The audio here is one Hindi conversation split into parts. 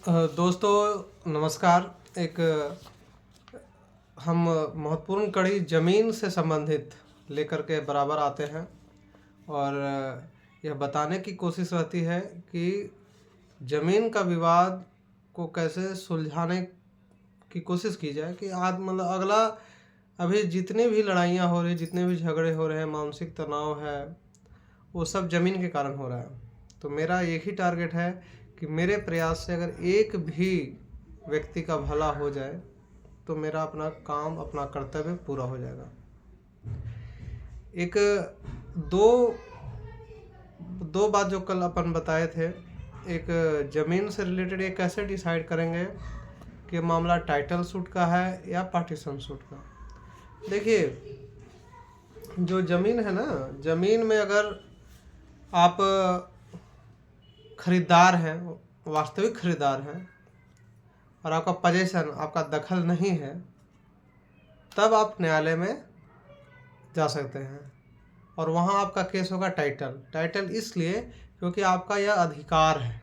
दोस्तों नमस्कार। एक हम महत्वपूर्ण कड़ी ज़मीन से संबंधित लेकर के बराबर आते हैं और यह बताने की कोशिश रहती है कि ज़मीन का विवाद को कैसे सुलझाने की कोशिश की जाए कि आज मतलब अगला अभी जितनी भी लड़ाइयाँ हो रही, जितने भी झगड़े हो रहे हैं, मानसिक तनाव है, वो सब ज़मीन के कारण हो रहा है। तो मेरा एक ही टारगेट है कि मेरे प्रयास से अगर एक भी व्यक्ति का भला हो जाए तो मेरा अपना काम, अपना कर्तव्य पूरा हो जाएगा। एक दो दो बात जो कल अपन बताए थे, एक ज़मीन से रिलेटेड एक कैसे डिसाइड करेंगे कि मामला टाइटल सूट का है या पार्टीशन सूट का। देखिए, जो ज़मीन है ना, ज़मीन में अगर आप खरीदार हैं, वास्तविक खरीदार हैं और आपका पोजीशन, आपका दखल नहीं है, तब आप न्यायालय में जा सकते हैं और वहाँ आपका केस होगा टाइटल इसलिए क्योंकि आपका यह अधिकार है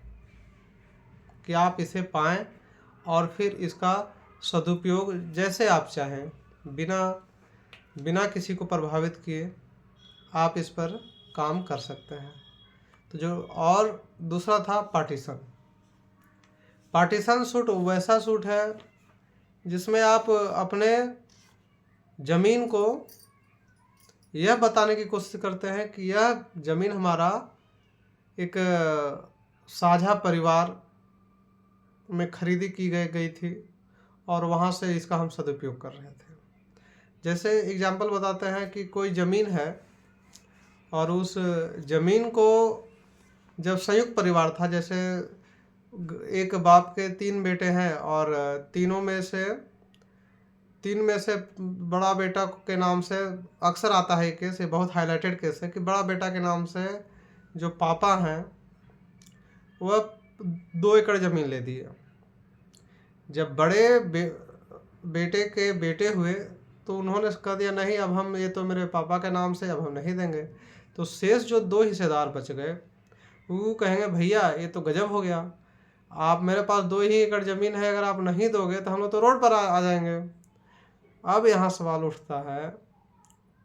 कि आप इसे पाएं और फिर इसका सदुपयोग जैसे आप चाहें, बिना किसी को प्रभावित किए आप इस पर काम कर सकते हैं। तो जो और दूसरा था पार्टीशन सूट वैसा सूट है जिसमें आप अपने ज़मीन को यह बताने की कोशिश करते हैं कि यह ज़मीन हमारा एक साझा परिवार में खरीदी की गई थी और वहाँ से इसका हम सदुपयोग कर रहे थे। जैसे एग्जाम्पल बताते हैं कि कोई ज़मीन है और उस ज़मीन को जब संयुक्त परिवार था, जैसे एक बाप के 3 बेटे हैं और तीन में से बड़ा बेटा के नाम से अक्सर आता है, केस ये बहुत हाईलाइटेड केस है कि बड़ा बेटा के नाम से जो पापा हैं वह 2 एकड़ ज़मीन ले दी है। जब बड़े बेटे के बेटे हुए तो उन्होंने कह दिया नहीं, अब हम ये तो मेरे पापा के नाम से, अब हम नहीं देंगे। तो शेष जो 2 हिस्सेदार बच गए वो कहेंगे भैया ये तो गजब हो गया, आप मेरे पास 2 ही एकड़ ज़मीन है, अगर आप नहीं दोगे तो हम लोग तो रोड पर आ जाएंगे। अब यहाँ सवाल उठता है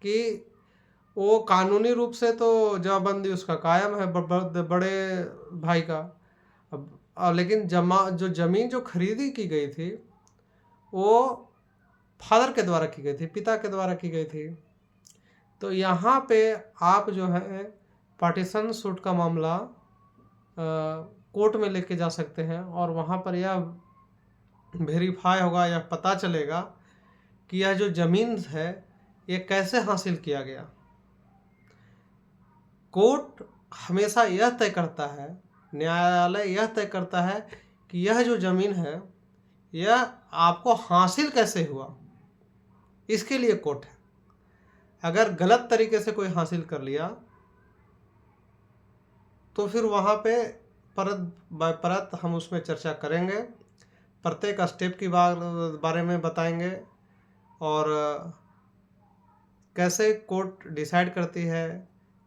कि वो कानूनी रूप से तो जमाबंदी उसका कायम है बड़े भाई का, अब लेकिन जो ज़मीन जो खरीदी की गई थी वो फादर के द्वारा की गई थी, पिता के द्वारा की गई थी। तो यहाँ पे आप जो है पार्टीशन सूट का मामला कोर्ट में लेके जा सकते हैं और वहाँ पर यह वेरीफाई होगा, यह पता चलेगा कि यह जो ज़मीन है ये कैसे हासिल किया गया। कोर्ट हमेशा यह तय करता है, न्यायालय यह तय करता है कि यह जो ज़मीन है यह आपको हासिल कैसे हुआ, इसके लिए कोर्ट है। अगर गलत तरीके से कोई हासिल कर लिया तो फिर वहाँ पे परत बाय परत हम उसमें चर्चा करेंगे, प्रत्येक स्टेप की बारे में बताएंगे और कैसे कोर्ट डिसाइड करती है,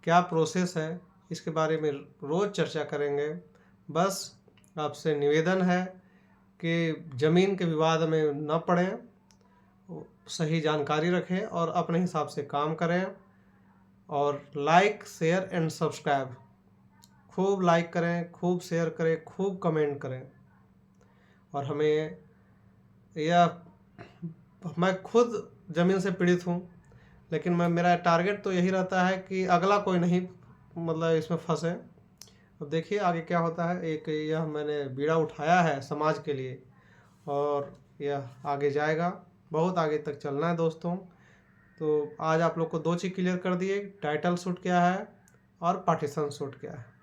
क्या प्रोसेस है, इसके बारे में रोज़ चर्चा करेंगे। बस आपसे निवेदन है कि ज़मीन के विवाद में न पड़ें, सही जानकारी रखें और अपने हिसाब से काम करें। और लाइक, शेयर एंड सब्सक्राइब, खूब लाइक करें, खूब शेयर करें, खूब कमेंट करें। और हमें मैं खुद ज़मीन से पीड़ित हूँ, लेकिन मेरा टारगेट तो यही रहता है कि अगला कोई नहीं मतलब इसमें फंसे। अब देखिए आगे क्या होता है। एक यह मैंने बीड़ा उठाया है समाज के लिए और यह आगे जाएगा, बहुत आगे तक चलना है दोस्तों। तो आज आप लोग को 2 चीज़ क्लियर कर दिए, टाइटल सूट क्या है और पार्टीशन सूट क्या है।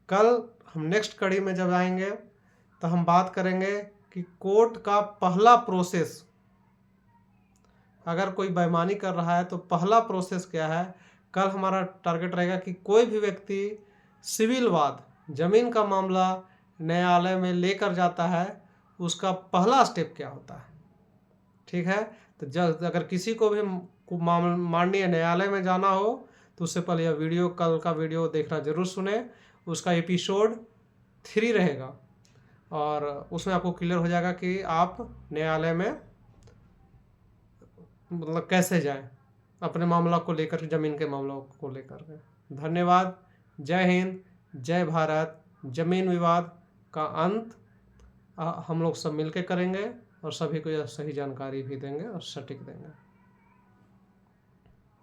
कल हम नेक्स्ट कड़ी में जब आएंगे तो हम बात करेंगे कि कोर्ट का पहला प्रोसेस, अगर कोई बेईमानी कर रहा है तो पहला प्रोसेस क्या है। कल हमारा टारगेट रहेगा कि कोई भी व्यक्ति सिविल वाद, ज़मीन का मामला न्यायालय में लेकर जाता है, उसका पहला स्टेप क्या होता है। ठीक है, तो अगर किसी को भी माननीय न्यायालय में जाना हो तो उससे पहले यह कल का वीडियो देखना जरूर सुने। उसका एपिसोड 3 रहेगा और उसमें आपको क्लियर हो जाएगा कि आप न्यायालय में मतलब कैसे जाएं अपने मामला को लेकर, ज़मीन के मामलों को लेकर के। धन्यवाद। जय हिंद, जय भारत। ज़मीन विवाद का अंत हम लोग सब मिलके करेंगे और सभी को यह सही जानकारी भी देंगे और सटीक देंगे।